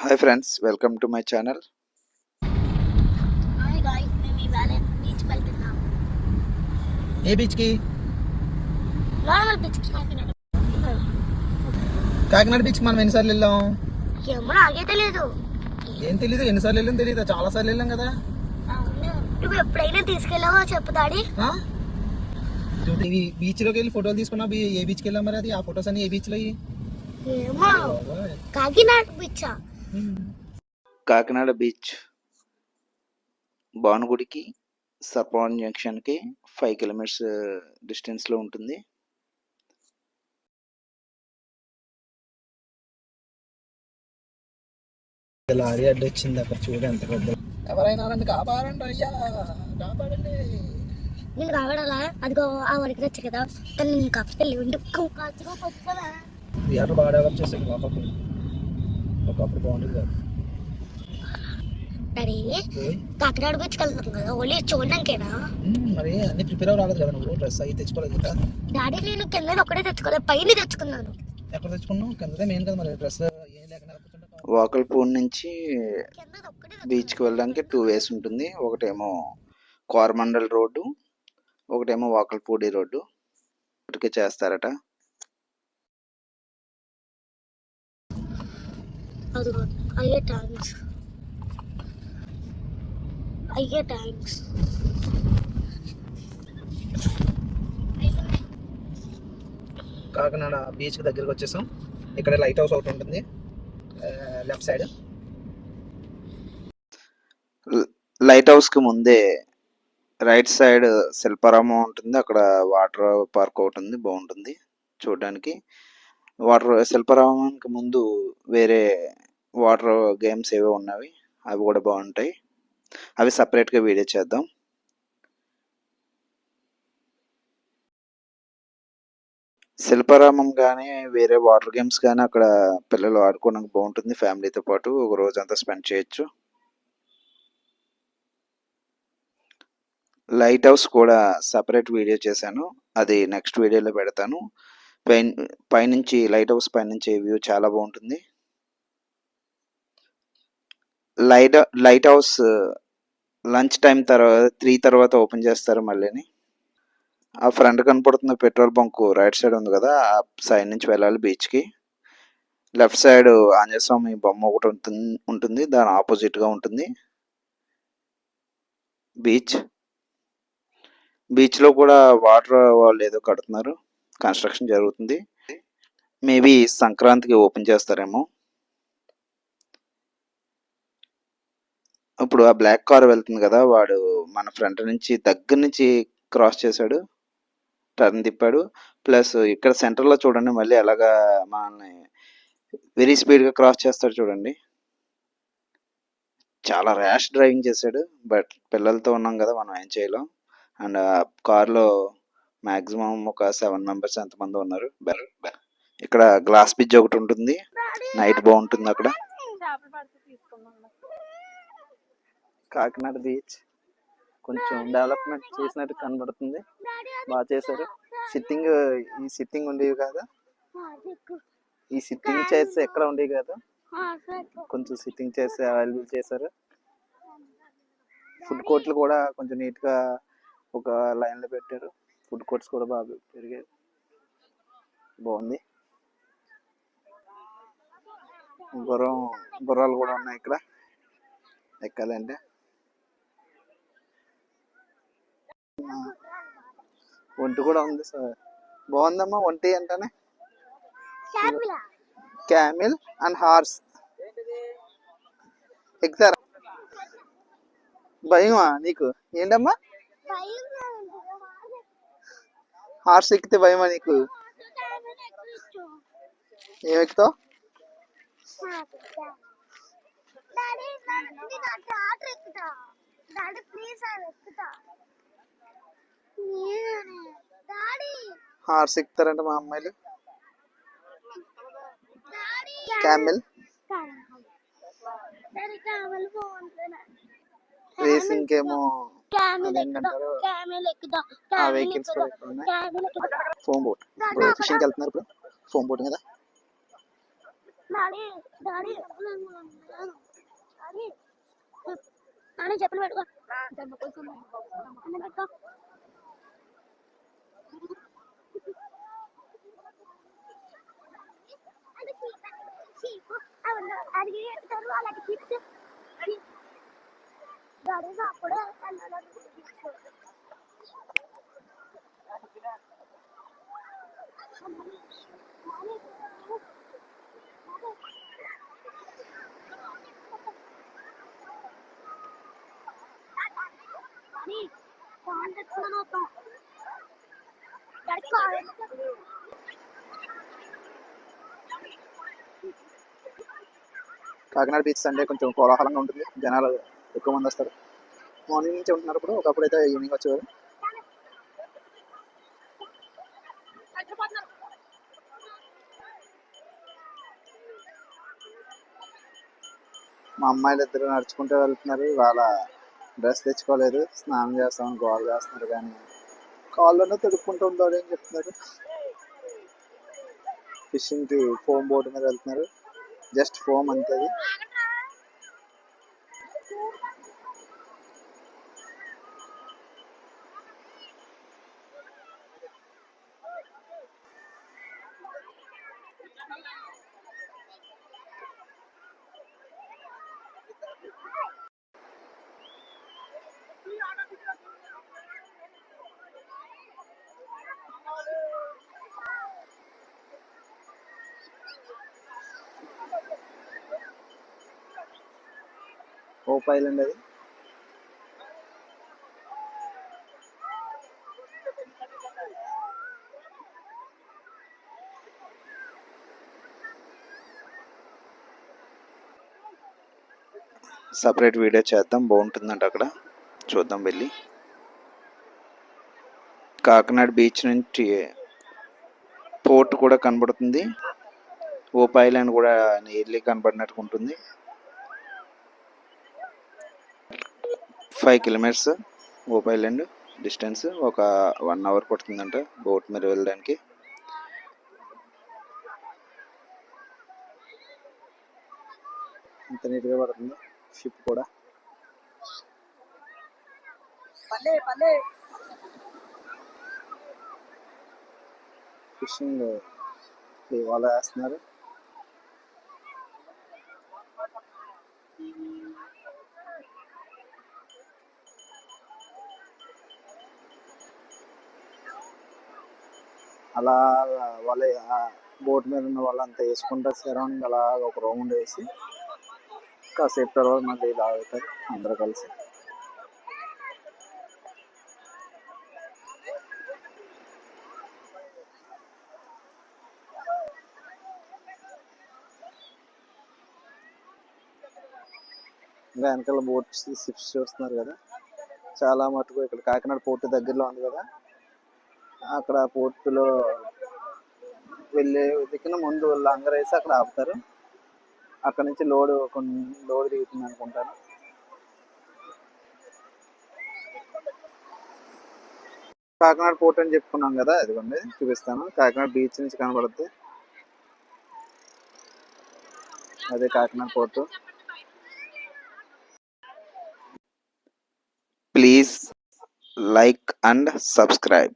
Hi friends, welcome to my channel. Hi guys, మేము ఇవాళ బీచ్కి వెళ్తున్నాం. ఏ బీచ్కి? నార్మల్ బీచ్కి. కాకినాడ బీచ్కి మనం ఎన్నిసార్లు వెళ్ళాం? ఏమో నాకే తెలియదు. ఏం తెలీదు? ఎన్నిసార్లు వెళ్ళాం తెలీదు. చాలా సార్లు వెళ్ళాం కదా. నువ్వు ఎప్పుడైనా తీసుకెళ్ళావో చెప్పు డాడీ. బీచ్ లోకి వెళ్ళి ఫోటోలు తీసుకున్నా. ఏ బీచ్కి వెళ్ళాం మరి? అది ఆ ఫొటోస్ అన్ని ఏ బీచ్ లో? ఏమో కాకినాడ బీచ్. కాకినాడ బీచ్ భానుగుడికి సర్పవరం జంక్షన్కి 5 కిలోమీటర్స్ డిస్టెన్స్లో ఉంటుంది. లారీ అడ్డు వచ్చింది అక్కడ, చూడు ఎంత పెద్ద. ఎవరైనా కాపాడండి అయ్యా, కాపాడండి. నేను కాపాడాలా? అదిగో ఆ వరకు వచ్చి కదా, కానీ నేను కాపాడితే థియేటర్ బాగా డెవలప్ చేసాడు ఒకప్పుడు బాగుంటుంది కదా. డాడీ కాకినాడ బీచ్కి వెళ్తున్నాం కదా, ఓన్లీ చూడడానికేనా? మరి అన్ని ప్రిపేర్ అవ్వ రాలేదు కదా, నువ్వు డ్రెస్ అవి తెచ్చుకోలేదు కదా. డాడీ నేను కింద ఒకటే తెచ్చుకోలేదు, పైన తెచ్చుకున్నాను. ఎక్కడ తెచ్చుకున్నావు? కిందదే మెయిన్ కదా. మరి డ్రెస్ ఏం లేకుండా వాకల్పూర్ నుంచి బీచ్కి వెళ్ళడానికి 2 వేస్ ఉంటుంది. ఒకటేమో కోరమండల్ రోడ్డు, ఒకటేమో వాకల్పూడి రోడ్డు. ఇప్పటికే చేస్తారట. అయ్యే థ్యాంక్స్. కాకినాడ బీచ్ దగ్గరికి వచ్చేసాం. ఇక్కడ లైట్ హౌస్ ఒకటి ఉంటుంది లెఫ్ట్ సైడ్. లైట్ హౌస్కి ముందే రైట్ సైడ్ శిల్పారామం ఉంటుంది. అక్కడ వాటర్ పార్క్ ఒకటి ఉంది, బాగుంటుంది చూడడానికి. శిల్పారామానికి ముందు వేరే వాటర్ గేమ్స్ ఏవో ఉన్నవి, అవి కూడా బాగుంటాయి. అవి సపరేట్గా వీడియో చేద్దాం. శిల్పారామం కానీ వేరే వాటర్ గేమ్స్ కానీ అక్కడ పిల్లలు ఆడుకోవడానికి బాగుంటుంది. ఫ్యామిలీతో పాటు ఒక రోజంతా స్పెండ్ చేయొచ్చు. లైట్ హౌస్ కూడా సపరేట్ వీడియో చేశాను, అది నెక్స్ట్ వీడియోలో పెడతాను. పైనుంచి లైట్ హౌస్ పైనుంచి వ్యూ చాలా బాగుంటుంది. లైట్ హౌస్ లంచ్ టైం తర్వాత 3 తర్వాత ఓపెన్ చేస్తారు మళ్ళీని. ఆ ఫ్రంట్ కనపడుతున్న పెట్రోల్ బంక్ రైట్ సైడ్ ఉంది కదా, ఆ సైడ్ నుంచి వెళ్ళాలి బీచ్కి. లెఫ్ట్ సైడ్ ఆంజనేయ స్వామి బొమ్మ ఒకటి ఉంటుంది, దాని ఆపోజిట్గా ఉంటుంది బీచ్. బీచ్లో కూడా వాటర్ వాళ్ళు ఏదో కడుతున్నారు, కన్స్ట్రక్షన్ జరుగుతుంది. మేబీ సంక్రాంతికి ఓపెన్ చేస్తారేమో. ఇప్పుడు ఆ బ్లాక్ కార్ వెళ్తుంది కదా, వాడు మన ఫ్రంట్ నుంచి దగ్గర నుంచి క్రాస్ చేశాడు, టర్న్ తిప్పాడు. ప్లస్ ఇక్కడ సెంటర్లో చూడండి, మళ్ళీ అలాగా మనల్ని వెరీ స్పీడ్గా క్రాస్ చేస్తాడు చూడండి. చాలా ర్యాష్ డ్రైవింగ్ చేశాడు. బట్ పిల్లలతో ఉన్నాం కదా, మనం ఏం చేయలేం. అండ్ ఆ కార్లో మ్యాక్సిమం ఒక 7 మెంబర్స్ ఎంతమంది ఉన్నారు. ఇక్కడ గ్లాస్ బ్రిడ్జ్ ఒకటి ఉంటుంది, నైట్ బాగుంటుంది అక్కడ. కాకినాడ బీచ్ కొంచెం డెవలప్మెంట్ చేసినట్టు కనబడుతుంది, బాగా చేశారు. ఈ సిట్టింగ్ ఉండేవి కాదు, ఈ సిట్టింగ్ చైర్స్ ఎక్కడ ఉండేవి కాదు, కొంచెం సిట్టింగ్ చైర్స్ అవైలబుల్ చేశారు. ఫుడ్ కోర్ట్లు కూడా కొంచెం నీట్గా ఒక లైన్లో పెట్టారు. ఫుడ్ కోర్ట్స్ కూడా బాగా పెరిగాయి, బాగుంది. గుర్రాలు కూడా ఉన్నాయి ఇక్కడ ఎక్కాలంటే. ఒంటి కూడా ఉంది సార్, బాగుందమ్మా. ఒంటి అంటానే క్యామిల్ అండ్ హార్స్ ఎక్కుతారా? భయమా నీకు? ఏంటమ్మా హార్స్ ఎక్కితే భయమా నీకు? ఏం ఎక్కుతావు? హార్స్ ఎక్కుతారంట మా అమ్మాయిలు. క్యామిల్ రేసింగ్ ఏమో ఆ వెహికల్స్ కూడా ఎక్కువ ఉన్నాయి. ఫోమ్ బోట్, ఇప్పుడు ఫిషింగ్కి వెళ్తున్నారు. ఇప్పుడు ఫోమ్ బోట్ మీద డాడీ డాడీ డాడీ నాన్న చెప్పులు పెట్టుకో అన్న పెట్టుకో అది అలాంటి కిప్స్ డాడీ అప్పుడు కాకినాడ బీచ్ సండే కొంచెం కోలాహలంగా ఉంటుంది, జనాలు ఎక్కువ మంది వస్తారు. మార్నింగ్ నుంచి ఉంటున్నారు, ఒకప్పుడు అయితే ఈవినింగ్ వచ్చేవారు. మా అమ్మాయిలు ఇద్దరు నడుచుకుంటూ వెళ్తున్నారు, వాళ్ళ డ్రెస్ తెచ్చుకోలేదు, స్నానం చేస్తామని గోల్ చేస్తున్నారు, కానీ కాళ్ళలో తడుపుకుంటూ ఉండాలి అని చెప్తున్నారు. ఫిషింగ్ కి ఫోమ్ బోట్ మీద వెళ్తున్నారు, జస్ట్ ఫోమ్ అంతే. హోప్ ఐలాండ్ అది. సపరేట్ వీడియో చేద్దాం, బాగుంటుందంట అక్కడ, చూద్దాం వెళ్ళి. కాకినాడ బీచ్ నుంచి పోర్ట్ కూడా కనబడుతుంది, ఓప్ ఐలాండ్ కూడా నియర్లీ కనబడినట్టు ఉంటుంది. 5 కిలోమీటర్స్ ఓప్ ఐలాండ్ డిస్టెన్స్, ఒక 1 అవర్ పడుతుందంట బోట్ మీద వెళ్ళడానికి. ఇంత నీట్గా పడుతుంది షిప్ కూడా. ఫిషింగ్ వాళ్ళు వేస్తున్నారు. అలా వాళ్ళ బోట్ మీద ఉన్న వాళ్ళంతా వేసుకుంటా సరౌండింగ్ అలా ఒక రౌండ్ వేసి కాసేపు తర్వాత మళ్ళీ ఇలా అవుతారు అందరూ కలిసి. ఇంకా వెనకాల బోట్స్ షిప్స్ చూస్తున్నారు కదా, చాలా మటుకు ఇక్కడ కాకినాడ పోర్టు దగ్గరలో ఉంది కదా, అక్కడ పోర్టులో వెళ్ళే దిక్కున ముందు లంగర్ వేసి అక్కడ ఆపుతారు, అక్కడ నుంచి లోడ్ దిగుతుంది అనుకుంటాను. కాకినాడ పోర్ట్ అని చెప్పుకున్నాం కదా, అదిగోండి చూపిస్తాను, కాకినాడ బీచ్ నుంచి కనబడుతుంది, అదే Kakinada port. Please like and subscribe.